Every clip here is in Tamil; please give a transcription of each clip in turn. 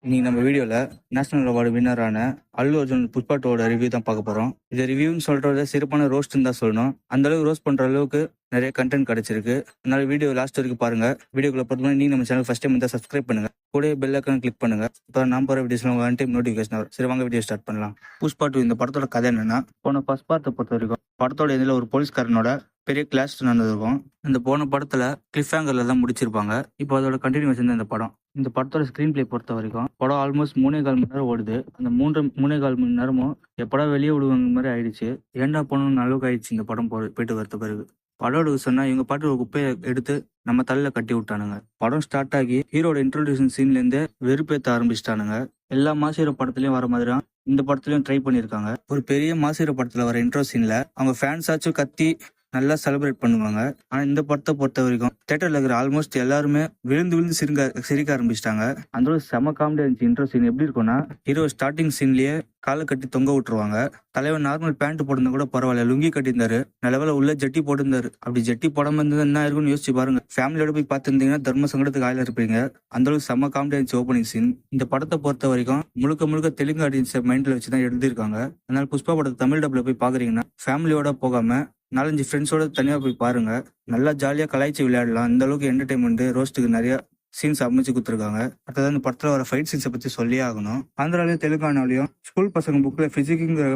இன்னைக்கு நம்ம வீடியோல நேஷனல் அவார்டு வின்னரான அல்லு அர்ஜுன் புஷ்பா டூவோட ரிவ்யூ தான் பார்க்க போறோம். இது ரிவ்யூன்னு சொல்றத சிறப்பான ரோஸ்ட்னு தான் சொல்லணும். அந்த அளவுக்கு ரோஸ்ட் பண்ற அளவுக்கு நிறைய கண்டென்ட் கிடைச்சிருக்கு. அதனால வீடியோ லாஸ்ட் வரைக்கும் பாருங்க. வீடியோக்குள்ள பொறுத்தவரை நீங்க நம்ம சேனல் ஃபர்ஸ்ட் டைம் இருந்தா சப்ஸ்கிரைப் பண்ணுங்க. கூட பெல் ஐக்கான் கிளிக் பண்ணுங்க. இப்போ நான் போற வீடியோஸ்ல உங்க ஒன் டைம் நோட்டிஃபிகேஷன் வரும். சரி வாங்க வீடியோ ஸ்டார்ட் பண்ணலாம். புஷ்பா டூ இந்த படத்தோட கதை என்னன்னா, போன ஃபர்ஸ்ட் பார்ட்டை பொறுத்த வரைக்கும் படத்தோட இதில் ஒரு போலீஸ்காரனோட பெரிய கிளாஸ் நடந்திருக்கும். இந்த போன படத்துல கிளிஃப் ஹேங்கர்ல தான் முடிச்சிருப்பாங்க. இப்போ அதோட கண்டினியூஷன் தான் இந்த படம். இந்த படத்தோட ஸ்க்ரீன் பிளே பொறுத்த வரைக்கும் படம் ஆல்மோஸ்ட் 3.25 மணி நேரம் ஓடுது. அந்த 3.25 மணி நேரமும் எப்படா வெளியே விடுவாங்க மாதிரி ஆயிடுச்சு. ஏண்டா போகணும்னு அளவுக்கு ஆயிடுச்சு இந்த படம் போயிட்டு வரத்த பிறகு. படோட சொன்னா இவங்க பாட்டு ஒரு குப்பையை எடுத்து நம்ம தலையில கட்டி விட்டானுங்க. படம் ஸ்டார்ட் ஆகி ஹீரோட இன்ட்ரோடியூஷன் சீன்ல இருந்தே வெறுப்பேத்த ஆரம்பிச்சிட்டானுங்க. எல்லா மாசீரோ படத்துலயும் வர மாதிரி தான் இந்த படத்துலயும் ட்ரை பண்ணிருக்காங்க. ஒரு பெரிய மாசீரோ படத்துல வர இன்ட்ரோ சீன்ல அவங்க ஃபேன்ஸ் ஆச்சும் கத்தி நல்லா செலிப்ரேட் பண்ணுவாங்க. ஆனா இந்த படத்தை பொறுத்த வரைக்கும் தியேட்டர்ல இருக்கிற ஆல்மோஸ்ட் எல்லாருமே விழுந்து விழுந்து சிரிக்க ஆரம்பிச்சிட்டாங்க. அந்த செம காமெடி இருந்துச்சு. இன்ட்ரோ சீன் எப்படி இருக்கும்னா, ஹீரோ ஸ்டார்டிங் சீன்லயே காலை கட்டி தொங்க விட்டுருவாங்க. தலைவர் நார்மல் பேண்ட் போட்டிருந்தா கூட பரவாயில்ல, லுங்கி கட்டியிருந்தாரு. நல்லவேளை உள்ள ஜட்டி போட்டிருந்தாரு. அப்படி ஜட்டி போடாம இருந்தது என்ன இருக்குன்னு யோசிச்சு பாருங்க. ஃபேமிலியோட போய் பார்த்துருந்தீங்கன்னா தர்ம சங்கடத்துக்கு ஆயில இருப்பீங்க. அந்த அளவுக்கு செம காமெடி இருந்துச்சு ஓப்பனிங் சீன். இந்த படத்தை பொறுத்த வரைக்கும் முழுக்க முழுக்க தெலுங்கு ஆடியன்ஸை மைண்ட்ல வச்சுதான் எழுதியிருக்காங்க. அதனால புஷ்பா படத்தை தமிழ் டப்ல போய் பாக்குறீங்கன்னா ஃபேமிலியோட போகாம 4-5 ஃப்ரெண்ட்ஸோட தனியா போய் பாருங்க. நல்லா ஜாலியா கலாய்ச்சி விளையாடலாம். இந்த அளவுக்கு என்டர்டைன்மெண்ட் ரோஸ்ட்டுக்கு நிறைய சீன்ஸ் அமைச்சு கொடுத்துருக்காங்க. அடுத்தது இந்த படத்துல வர ஃபைட் சீன்ஸை பத்தி சொல்லியே ஆகணும். ஆந்திராலையும் தெலுங்கானாலையும் ஸ்கூல் பசங்க புக்ல பிசிக்ங்கிற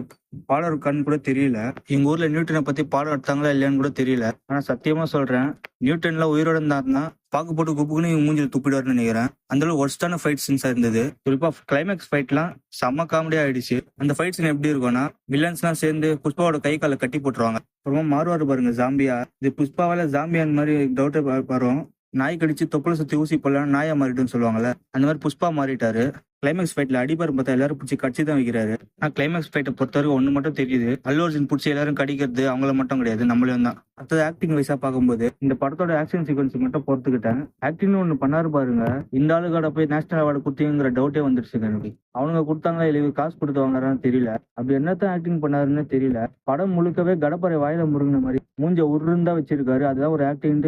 பாடம் இருக்கான்னு கூட தெரியல. எங்க ஊர்ல நியூட்டனை பத்தி பாடம் எடுத்தாங்களா இல்லையான்னு கூட தெரியல. ஆனா சத்தியமா சொல்றேன், நியூட்டன்ல உயிரோட இருந்தாருன்னா பாக்கு போட்டு குப்புக்குன்னு இவங்க மூஞ்சில துப்பிடுவாருன்னு நினைக்கிறேன். அந்த அளவு ஒர்ஸ்டான ஃபைட் சீன்ஸா இருந்தது. குறிப்பா கிளைமேக்ஸ் ஃபைட்லாம் செம்ம காமெடியா ஆயிடுச்சு. அந்த ஃபைட் சீன் எப்படி இருக்கும்னா, வில்லன்ஸ் எல்லாம் சேர்ந்து புஷ்பாவோட கை காலை கட்டி போட்டுருவாங்க. அப்புறமா மாறுவாரு பாருங்க ஜாம்பியா. இது புஷ்பாவால ஜாம்பியான் மாதிரி டவுட் வரும். நாய் கடிச்சு தொப்புளை சுத்தி ஊசி போடலாம் நாயா மாறிட்டுன்னு சொல்லுவாங்கல்ல, அந்த மாதிரி புஷ்பா மாறிட்டாரு. கிளைமேக்ஸ் ஃபைட்ல அடிபார் பார்த்தா எல்லாரும் பிடிச்சி கட்சி தான் வைக்கிறாரு. ஆனா கிளைமேக்ஸ் ஃபைட்டை பொறுத்தவரைக்கும் ஒண்ணு மட்டும் தெரியுது, அல்லு அர்ஜுன் பிடிச்சி எல்லாரும் கடிக்கிறது அவங்கள மட்டும் கிடையாது, நம்மளையும் தான். அடுத்தது ஆக்டிங் வைஸா பார்க்கும்போது இந்த படத்தோட ஆக்ஷன் சீக்வன்ஸ் மட்டும் பொறுத்துக்கிட்டேன். ஆக்டிங்னு ஒண்ணு பண்ணாரு பாருங்க, இந்த ஆளுக்காட போய் நேஷனல் அவார்டு கொடுத்தீங்கிற டவுட்டே வந்துருச்சு எனக்கு. அவனுங்க கொடுத்தாங்களா இல்லை காசு கொடுத்து வாங்குறான்னு தெரியல. அப்படி என்னத்தான் ஆக்டிங் பண்ணாருன்னு தெரியல. படம் முழுக்கவே கடப்பறை வாயில முருங்கின மாதிரி மூஞ்ச உருந்தா வச்சிருக்காரு. அதுதான் ஒரு ஆக்டிங்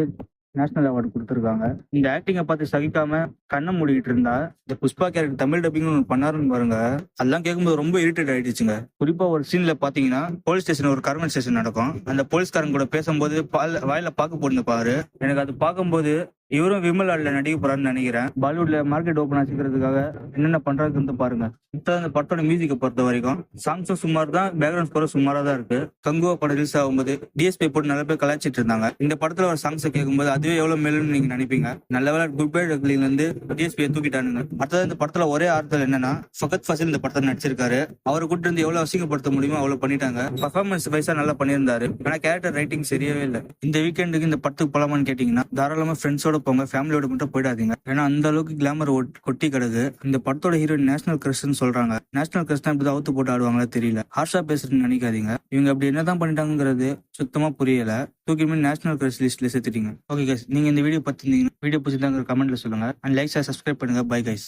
நேஷனல் அவார்டு கொடுத்துருக்காங்க. இந்த ஆக்டிங்கை பார்த்து சகிக்காம கண்ணை மூடிக்கிட்டு இருந்தா இந்த புஷ்பா கேரக்டர் தமிழ் டப்பிங் பண்ணாருன்னு பாருங்க. அதெல்லாம் கேட்கும்போது ரொம்ப இரிட்டேட் ஆயிடுச்சுங்க. குறிப்பா ஒரு சீன்ல பாத்தீங்கன்னா போலீஸ் ஸ்டேஷன் ஒரு கவர்மெண்ட் ஸ்டேஷன் நடக்கும். அந்த போலீஸ்காரங்க கூட பேசும்போது வாயில பாக்கு போட்டு பாரு. எனக்கு அது பார்க்கும்போது இவரும் விமல் ஆட்ல நடிக்க போறாருன்னு நினைக்கிறேன். பாலிவுட்ல மார்க்கெட் ஓபன் ஆச்சுக்கிறதுக்காக என்னென்ன பண்றாருன்னு பாருங்க. அந்த படத்தோட மியூசிக்கை பொறுத்த வரைக்கும் சாங்ஸும் சுமார் தான், பேக்ரவுண்ட் ஸ்கோரும் சுமாரா தான் இருக்கு. கங்குவா படம் ரிலீஸ் ஆகும்போது டிஎஸ்பி போட்டு நிறைய பேர் கலாய்ச்சிட்டு இருந்தாங்க. இந்த படத்துல ஒரு சாங்ஸை கேட்கும்போது அதுவே எவ்வளவு மேலுன்னு நீங்க நினைப்பீங்க. நல்ல வேலை குட் பை டக்லில இருந்து டிஎஸ்பியை தூக்கிட்டானுங்க. அடுத்தது இந்த படத்துல ஒரே ஆறுதல் என்னன்னா, ஃபகத் ஃபாசில் இந்த படத்தை நடிச்சிருக்காரு. அவரை கூட்டு இருந்து எவ்வளவு அசிங்கப்படுத்த முடியுமோ அவ்வளவு பண்ணிட்டாங்க. பர்ஃபார்மன்ஸ் வைஸா நல்லா பண்ணியிருந்தாரு. ஆனா கேரக்டர் ரைட்டிங் சரியாவே இல்லை. இந்த வீக்கெண்டுக்கு இந்த படத்துக்கு போலாமான்னு கேட்டீங்கன்னா தாராளமா ஃப்ரெண்ட்ஸோட போங்க, ஃபேமிலியோட மட்டும் போயிடாதீங்க. ஏன்னா அந்த அளவுக்கு கிளாமர் கொட்டி கிடக்கு. இந்த படத்தோட ஹீரோயின் நேஷனல் கிரஷ்னு சொல்றாங்க. நேஷனல் கிரஷ் தான் இப்படி அவுத்து போட்டு ஆடுவாங்களா தெரியல. ஹார்ஷா பேசுறதுன்னு நினைக்காதீங்க. இவங்க அப்படி என்னதான் பண்ணிட்டாங்கிறது சுத்தமா புரியல. தூக்கி நேஷனல் கிரஷ் லிஸ்ட்ல சேர்த்துட்டீங்க. ஓகே கைஸ், நீங்க இந்த வீடியோ பார்த்திருந்தீங்கன்னா வீடியோ பிடிச்சிருந்தாங்க கமெண்ட்ல சொல்லுங்க. அண்ட் லைக் சப்ஸ்கிரைப் பண்ணுங்க. Bye guys.